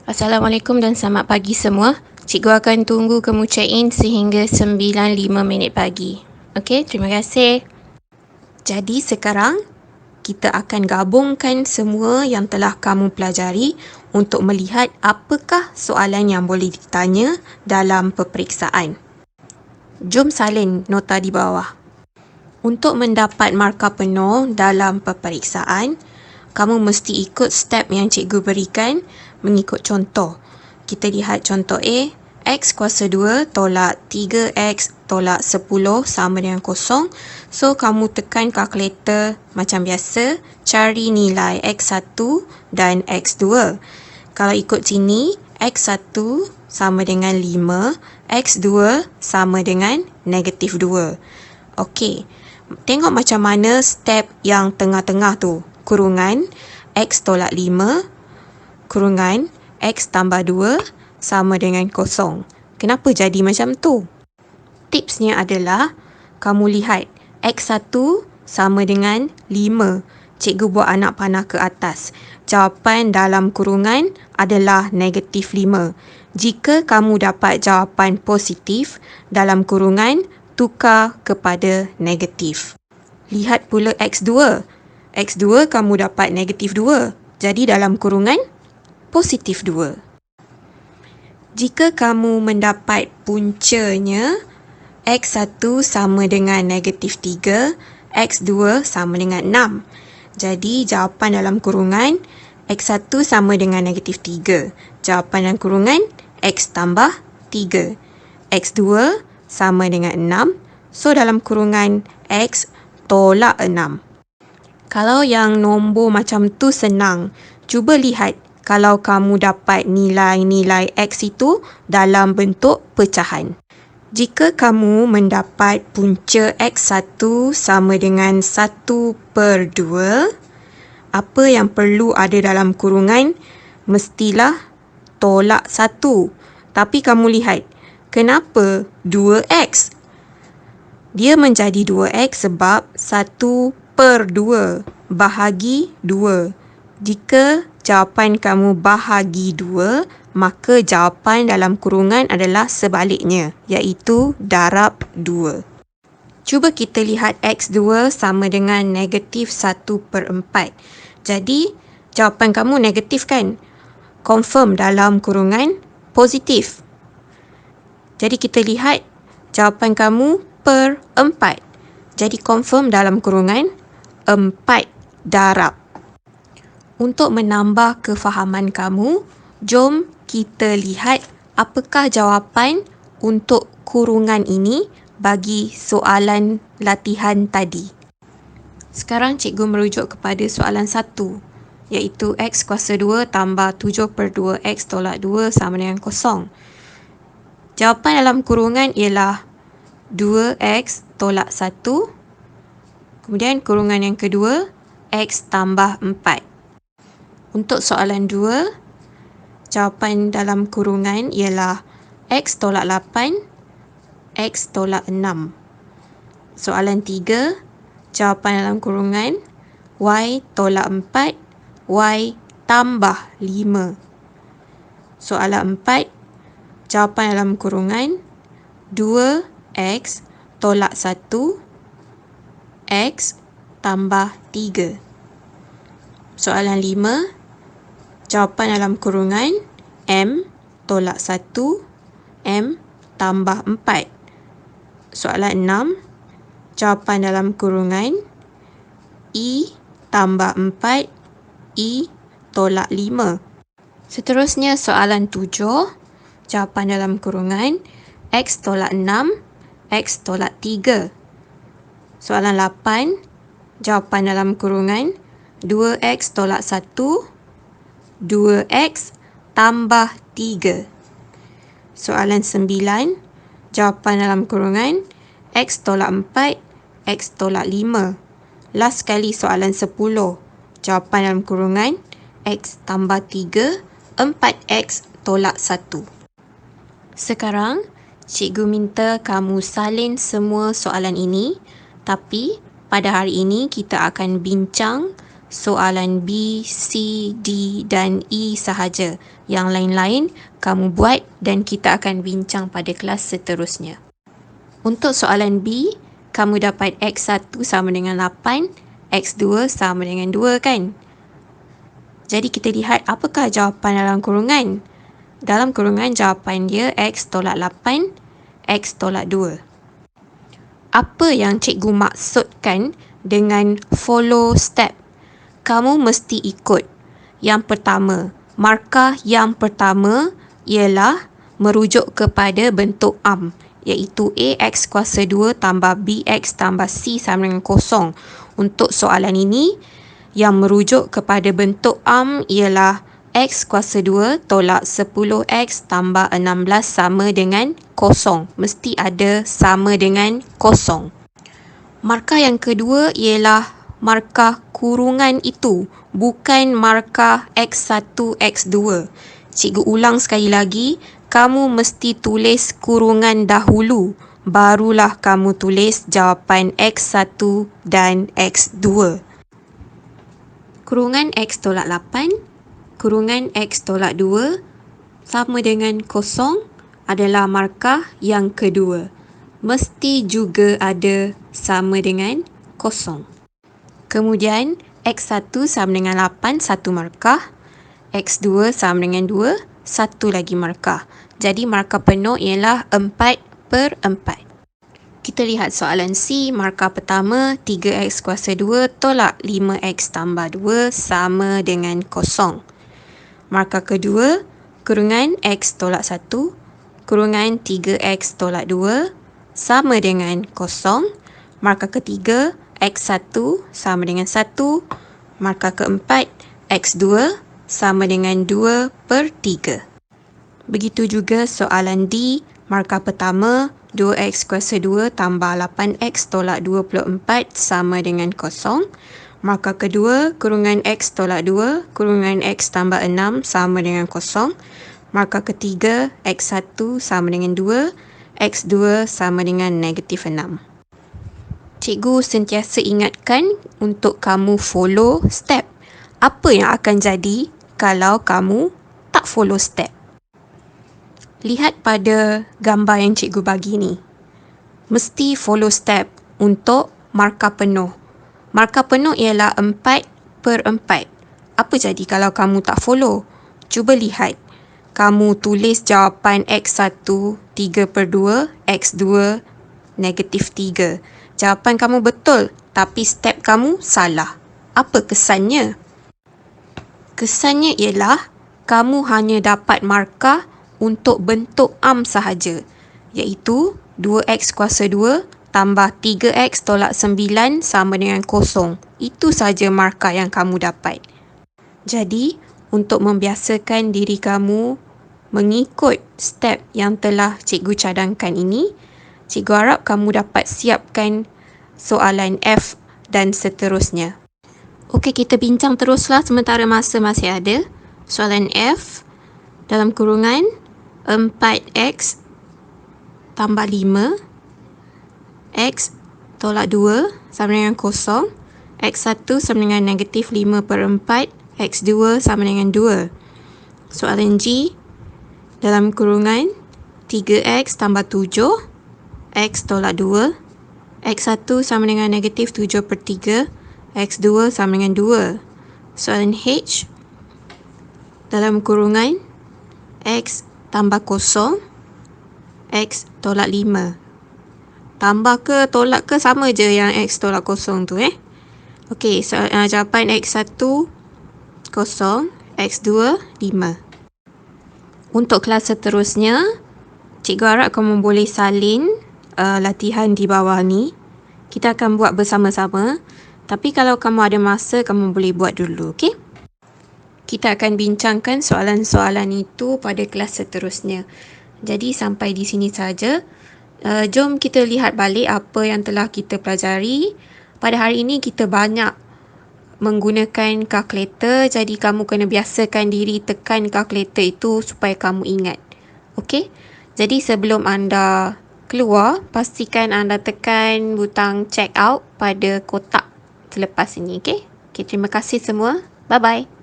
Assalamualaikum dan selamat pagi semua. Cikgu akan tunggu kamu check in sehingga 9.05 minit pagi. Okey, terima kasih. Jadi sekarang kita akan gabungkan semua yang telah kamu pelajari untuk melihat apakah soalan yang boleh ditanya dalam peperiksaan. Jom salin nota di bawah. Untuk mendapat markah penuh dalam peperiksaan, kamu mesti ikut step yang cikgu berikan mengikut contoh. Kita lihat contoh A, X kuasa 2 tolak 3X tolak 10 sama dengan kosong. So, kamu tekan kalkulator macam biasa, cari nilai X1 dan X2. Kalau ikut sini, X1 sama dengan 5, X2 sama dengan negatif 2. Okey, tengok macam mana step yang tengah-tengah tu. Kurungan X tolak 5, kurungan X tambah 2 sama dengan kosong. Kenapa jadi macam tu? Tipsnya adalah, kamu lihat X1 sama dengan 5. Cikgu buat anak panah ke atas. Jawapan dalam kurungan adalah negatif 5. Jika kamu dapat jawapan positif dalam kurungan, tukar kepada negatif. Lihat pula X2. X2 kamu dapat negatif 2. Jadi dalam kurungan, positif 2. Jika kamu mendapat puncanya, X1 sama dengan negatif 3, X2 sama dengan 6. Jadi jawapan dalam kurungan, X1 sama dengan negatif 3. Jawapan dalam kurungan, X tambah 3. X2 sama dengan 6. So, dalam kurungan, X tolak 6. Kalau yang nombor macam tu senang, cuba lihat kalau kamu dapat nilai-nilai X itu dalam bentuk pecahan. Jika kamu mendapat punca X1 sama dengan 1/2, apa yang perlu ada dalam kurungan? Mestilah tolak 1. Tapi kamu lihat, kenapa 2X? Dia menjadi 2X sebab 1/2 bahagi 2. Jika jawapan kamu bahagi 2, maka jawapan dalam kurungan adalah sebaliknya, iaitu darab 2. Cuba kita lihat X2 sama dengan negatif 1/4. Jadi, jawapan kamu negatif kan? Confirm dalam kurungan positif. Jadi, kita lihat jawapan kamu per 4. Jadi, confirm dalam kurungan 4 darab. Untuk menambah kefahaman kamu, jom kita lihat apakah jawapan untuk kurungan ini bagi soalan latihan tadi. Sekarang cikgu merujuk kepada soalan 1, iaitu X kuasa 2 tambah 7/2X tolak 2 sama dengan kosong. Jawapan dalam kurungan ialah 2X tolak 1. Kemudian kurungan yang kedua, X tambah 4. Untuk soalan 2, jawapan dalam kurungan ialah X tolak 8, X tolak 6. Soalan 3, jawapan dalam kurungan Y tolak 4, Y tambah 5. Soalan 4, jawapan dalam kurungan 2X tolak 1, X tambah 3. Soalan 5, jawapan dalam kurungan M tolak 1, M tambah 4. Soalan 6, jawapan dalam kurungan I tambah 4, I tolak 5. Seterusnya soalan 7, jawapan dalam kurungan X tolak 6, X tolak 3. Soalan 8, jawapan dalam kurungan 2X tolak 1, 2X tambah 3. Soalan 9, jawapan dalam kurungan X tolak 4, X tolak 5. Last sekali soalan 10, jawapan dalam kurungan X tambah 3, 4X tolak 1. Sekarang, cikgu minta kamu salin semua soalan ini, tapi pada hari ini kita akan bincang soalan B, C, D dan E sahaja. Yang lain-lain kamu buat dan kita akan bincang pada kelas seterusnya. Untuk soalan B, kamu dapat X1 sama dengan 8, X2 sama dengan 2 kan? Jadi kita lihat apakah jawapan dalam kurungan. Dalam kurungan jawapan dia X tolak 8, X tolak 2. Apa yang cikgu maksudkan dengan follow step? Kamu mesti ikut. Yang pertama, markah yang pertama ialah merujuk kepada bentuk am, iaitu AX kuasa 2 tambah BX tambah C sama dengan kosong. Untuk soalan ini, yang merujuk kepada bentuk am ialah X kuasa 2 tolak 10X tambah 16 sama dengan kosong. Mesti ada sama dengan kosong. Markah yang kedua ialah markah kurungan itu, bukan markah X1, X2. Cikgu ulang sekali lagi, kamu mesti tulis kurungan dahulu, barulah kamu tulis jawapan X1 dan X2. Kurungan X tolak 8, kurungan X tolak 2 sama dengan kosong adalah markah yang kedua. Mesti juga ada sama dengan kosong. Kemudian X1 sama dengan 8, satu markah. X2 sama dengan 2, satu lagi markah. Jadi markah penuh ialah 4/4. Kita lihat soalan C, markah pertama 3X kuasa 2 tolak 5X tambah 2 sama dengan kosong. Markah kedua, kurungan X tolak 1, kurungan 3X tolak 2 sama dengan kosong. Markah ketiga, X1 sama dengan 1. Markah keempat, X2 sama dengan 2/3. Begitu juga soalan D, markah pertama 2X kuasa 2 tambah 8X tolak 24 sama dengan kosong. Markah kedua, kurungan X tolak 2, kurungan X tambah 6 sama dengan kosong. Markah ketiga, X1 sama dengan 2, X2 sama dengan negatif 6. Cikgu sentiasa ingatkan untuk kamu follow step. Apa yang akan jadi kalau kamu tak follow step? Lihat pada gambar yang cikgu bagi ni. Mesti follow step untuk markah penuh. Markah penuh ialah 4/4. Apa jadi kalau kamu tak follow? Cuba lihat. Kamu tulis jawapan X1 3/2, X2 negatif 3. Jawapan kamu betul, tapi step kamu salah. Apa kesannya? Kesannya ialah kamu hanya dapat markah untuk bentuk am sahaja, iaitu 2X kuasa 2 tambah 3X tolak 9 sama dengan kosong. Itu saja markah yang kamu dapat. Jadi, untuk membiasakan diri kamu mengikut step yang telah cikgu cadangkan ini, cikgu harap kamu dapat siapkan soalan F dan seterusnya. Okey, kita bincang teruslah sementara masa masih ada. Soalan F, dalam kurungan 4X tambah 5, X tolak 2 sama dengan kosong, X1 sama dengan negatif 5/4, X2 sama dengan 2. Soalan G, dalam kurungan 3X tambah 7, X tolak 2, X1 sama dengan negatif 7/3, X2 sama dengan 2. Soalan H, dalam kurungan X tambah kosong, X tolak 5. Tambah ke tolak ke sama je yang X tolak kosong tu Okey, jawapan X1 kosong, X2 5. Untuk kelas seterusnya, cikgu harap kamu boleh salin latihan di bawah ni. Kita akan buat bersama-sama. Tapi kalau kamu ada masa, kamu boleh buat dulu, okey? Kita akan bincangkan soalan-soalan itu pada kelas seterusnya. Jadi sampai di sini saja. Jom kita lihat balik apa yang telah kita pelajari. Pada hari ini kita banyak menggunakan kalkulator. Jadi kamu kena biasakan diri tekan kalkulator itu supaya kamu ingat. Okey? Jadi sebelum anda keluar, pastikan anda tekan butang check out pada kotak selepas ini, okey? Okay, terima kasih semua. Bye-bye.